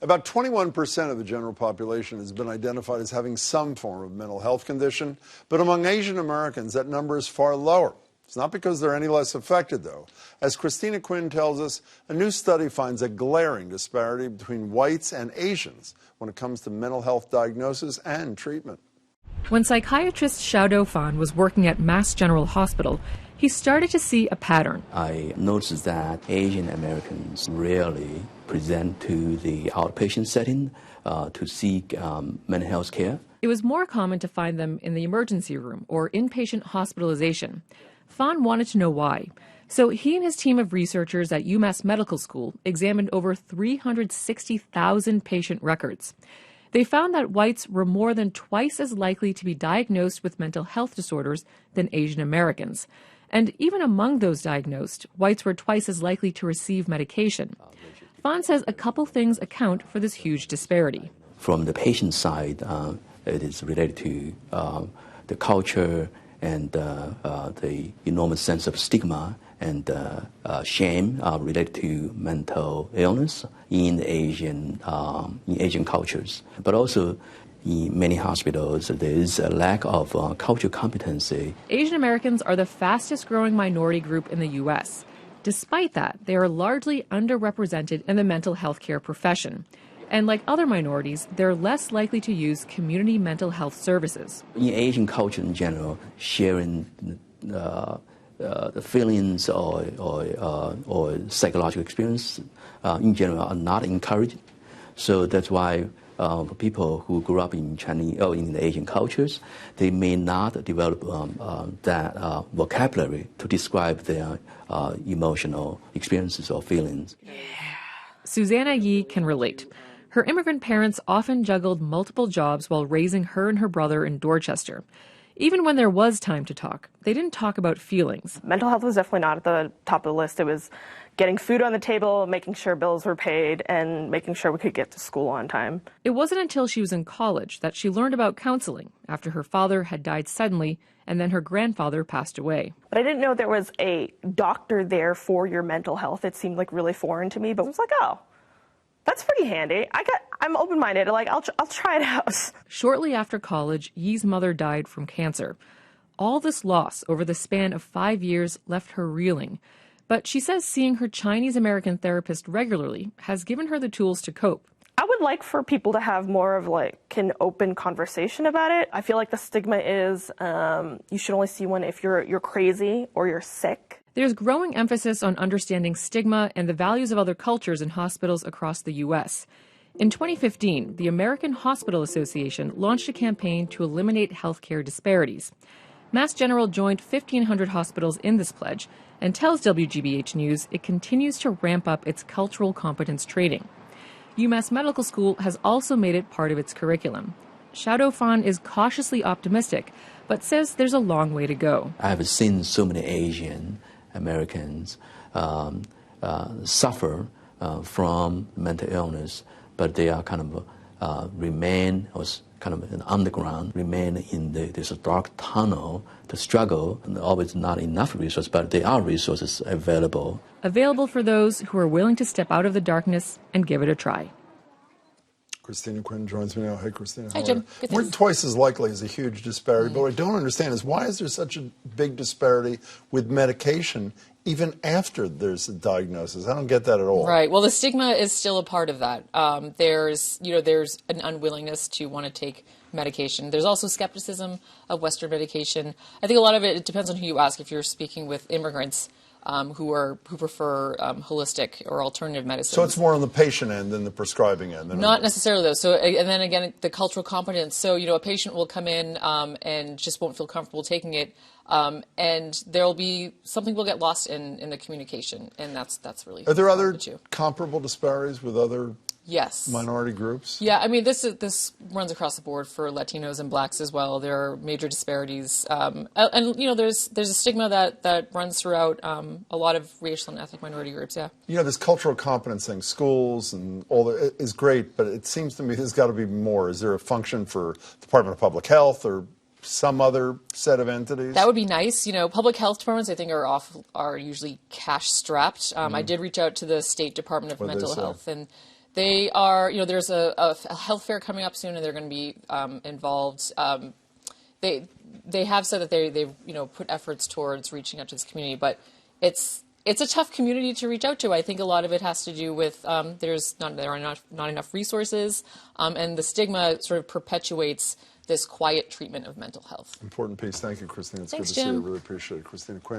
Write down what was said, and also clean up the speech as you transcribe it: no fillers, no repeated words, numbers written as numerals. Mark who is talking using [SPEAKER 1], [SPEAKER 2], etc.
[SPEAKER 1] About 21% of the general population has been identified as having some form of mental health condition, but among Asian Americans, that number is far lower. It's not because they're any less affected, though. As Cristina Quinn tells us, a new study finds a glaring disparity between whites and Asians when it comes to mental health diagnosis and treatment.
[SPEAKER 2] When psychiatrist Xiaodou Fan was working at Mass General Hospital, he started to see a pattern.
[SPEAKER 3] I noticed that Asian Americans rarely present to the outpatient setting to seek mental health care.
[SPEAKER 2] It was more common to find them in the emergency room or inpatient hospitalization. Fan wanted to know why. So he and his team of researchers at UMass Medical School examined over 360,000 patient records. They found that whites were more than twice as likely to be diagnosed with mental health disorders than Asian Americans. And even among those diagnosed, whites were twice as likely to receive medication. Fan says a couple things account for this huge disparity.
[SPEAKER 3] From the patient side, it is related to the culture and the enormous sense of stigma and shame related to mental illness in Asian cultures. But also, in many hospitals, there is a lack of cultural competency.
[SPEAKER 2] Asian Americans are the fastest growing minority group in the U.S. Despite that, they are largely underrepresented in the mental health care profession. And like other minorities, they're less likely to use community mental health services.
[SPEAKER 3] In Asian culture in general, sharing the feelings or psychological experience in general are not encouraged. So that's why for people who grew up in Chinese or in the Asian cultures, they may not develop that vocabulary to describe their emotional experiences or feelings.
[SPEAKER 2] Yeah. Susanna Yi can relate. Her immigrant parents often juggled multiple jobs while raising her and her brother in Dorchester. Even when there was time to talk, they didn't talk about feelings.
[SPEAKER 4] Mental health was definitely not at the top of the list. It was getting food on the table, making sure bills were paid, and making sure we could get to school on time.
[SPEAKER 2] It wasn't until she was in college that she learned about counseling after her father had died suddenly and then her grandfather passed away.
[SPEAKER 4] But I didn't know there was a doctor there for your mental health. It seemed like really foreign to me, but I was like, oh, that's pretty handy. I'm open-minded. Like, I'll try it out.
[SPEAKER 2] Shortly after college, Yi's mother died from cancer. All this loss over the span of 5 years left her reeling. But she says seeing her Chinese-American therapist regularly has given her the tools to cope.
[SPEAKER 4] I would like for people to have more of an open conversation about it. I feel like the stigma is you should only see one if you're crazy or you're sick.
[SPEAKER 2] There's growing emphasis on understanding stigma and the values of other cultures in hospitals across the U.S. In 2015, the American Hospital Association launched a campaign to eliminate healthcare disparities. Mass General joined 1,500 hospitals in this pledge and tells WGBH News it continues to ramp up its cultural competence training. UMass Medical School has also made it part of its curriculum. Xiaodou Fan is cautiously optimistic, but says there's a long way to go.
[SPEAKER 3] I have seen so many Asian Americans suffer from mental illness, but they are kind of remain or kind of an underground, remain in this dark tunnel to struggle, and always not enough resources, but there are resources available.
[SPEAKER 2] Available for those who are willing to step out of the darkness and give it a try.
[SPEAKER 1] Cristina Quinn joins me now. Hey, Cristina.
[SPEAKER 5] Hi, Jim.
[SPEAKER 1] We're twice as likely as a huge disparity, but what I don't understand is why is there such a big disparity with medication even after there's a diagnosis? I don't get that at all.
[SPEAKER 5] Right. Well, the stigma is still a part of that. There's an unwillingness to want to take medication. There's also skepticism of Western medication. I think a lot of it depends on who you ask. If you're speaking with immigrants who prefer holistic or alternative medicine.
[SPEAKER 1] So it's more on the patient end than the prescribing end.
[SPEAKER 5] Not necessarily, though. So, and then again, the cultural competence. So, a patient will come in and just won't feel comfortable taking it, and there'll be something will get lost in the communication, and that's really.
[SPEAKER 1] Are there other comparable disparities with other?
[SPEAKER 5] Yes.
[SPEAKER 1] Minority groups?
[SPEAKER 5] Yeah, I mean, this runs across the board for Latinos and blacks as well. There are major disparities. And there's a stigma that runs throughout a lot of racial and ethnic minority groups, yeah.
[SPEAKER 1] This cultural competence thing, schools and all that is great, but it seems to me there's got to be more. Is there a function for Department of Public Health or some other set of entities?
[SPEAKER 5] That would be nice. Public health departments, I think, are usually cash strapped. I did reach out to the State Department of Mental Health, and They are, there's a health fair coming up soon, and they're going to be involved. They have said that they've put efforts towards reaching out to this community, but it's a tough community to reach out to. I think a lot of it has to do with there are not enough resources, and the stigma sort of perpetuates this quiet treatment of mental health.
[SPEAKER 1] Important piece. Thank you, Christina. It's
[SPEAKER 5] Thanks,
[SPEAKER 1] good to see you.
[SPEAKER 5] Jim.
[SPEAKER 1] Really appreciate it. Cristina Quinn.